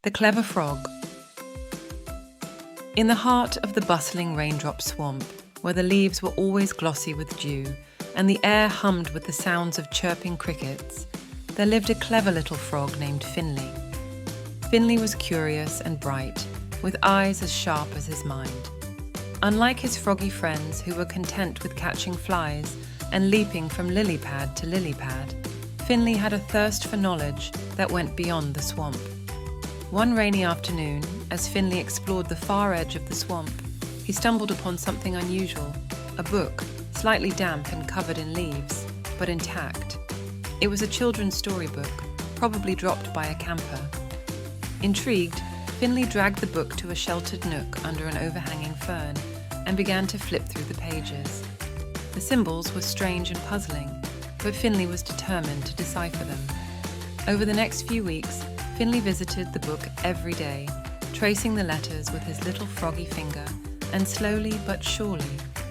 The Clever Frog. In the heart of the bustling Raindrop Swamp, where the leaves were always glossy with dew, and the air hummed with the sounds of chirping crickets, there lived a clever little frog named Finley. Finley was curious and bright, with eyes as sharp as his mind. Unlike his froggy friends who were content with catching flies and leaping from lily pad to lily pad, Finley had a thirst for knowledge that went beyond the swamp. One rainy afternoon, as Finley explored the far edge of the swamp, he stumbled upon something unusual, a book, slightly damp and covered in leaves, but intact. It was a children's storybook, probably dropped by a camper. Intrigued, Finley dragged the book to a sheltered nook under an overhanging fern and began to flip through the pages. The symbols were strange and puzzling, but Finley was determined to decipher them. Over the next few weeks, Finley visited the book every day, tracing the letters with his little froggy finger, and slowly but surely,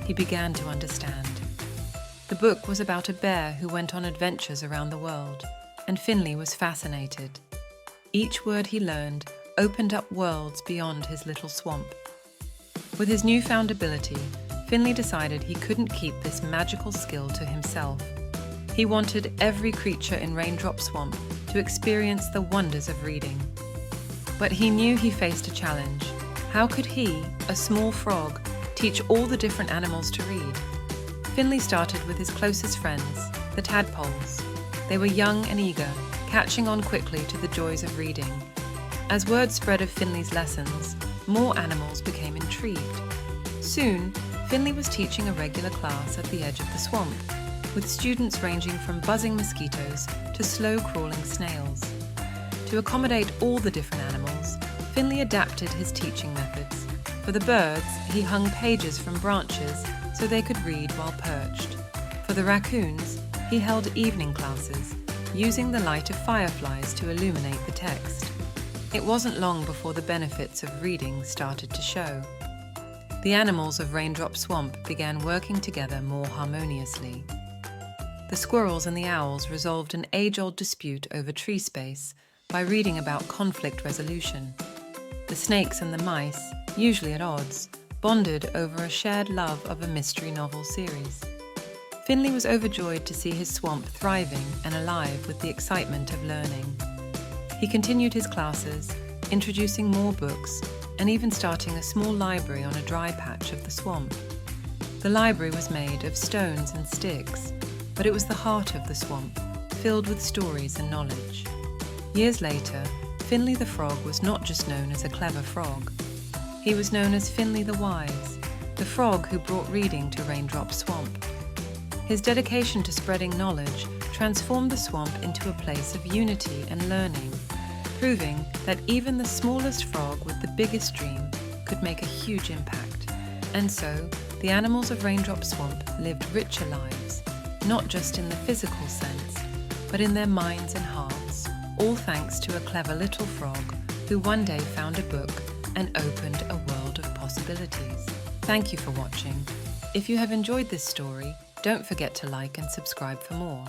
he began to understand. The book was about a bear who went on adventures around the world, and Finley was fascinated. Each word he learned opened up worlds beyond his little swamp. With his newfound ability, Finley decided he couldn't keep this magical skill to himself. He wanted every creature in Raindrop Swamp to experience the wonders of reading. But he knew he faced a challenge. How could he, a small frog, teach all the different animals to read? Finley started with his closest friends, the tadpoles. They were young and eager, catching on quickly to the joys of reading. As word spread of Finley's lessons, more animals became intrigued. Soon, Finley was teaching a regular class at the edge of the swamp, with students ranging from buzzing mosquitoes to slow-crawling snails. To accommodate all the different animals, Finley adapted his teaching methods. For the birds, he hung pages from branches so they could read while perched. For the raccoons, he held evening classes, using the light of fireflies to illuminate the text. It wasn't long before the benefits of reading started to show. The animals of Raindrop Swamp began working together more harmoniously. The squirrels and the owls resolved an age-old dispute over tree space by reading about conflict resolution. The snakes and the mice, usually at odds, bonded over a shared love of a mystery novel series. Finley was overjoyed to see his swamp thriving and alive with the excitement of learning. He continued his classes, introducing more books, and even starting a small library on a dry patch of the swamp. The library was made of stones and sticks, but it was the heart of the swamp, filled with stories and knowledge. Years later, Finley the Frog was not just known as a clever frog. He was known as Finley the Wise, the frog who brought reading to Raindrop Swamp. His dedication to spreading knowledge transformed the swamp into a place of unity and learning, proving that even the smallest frog with the biggest dream could make a huge impact. And so, the animals of Raindrop Swamp lived richer lives, not just in the physical sense, but in their minds and hearts, all thanks to a clever little frog who one day found a book and opened a world of possibilities. Thank you for watching. If you have enjoyed this story, don't forget to like and subscribe for more.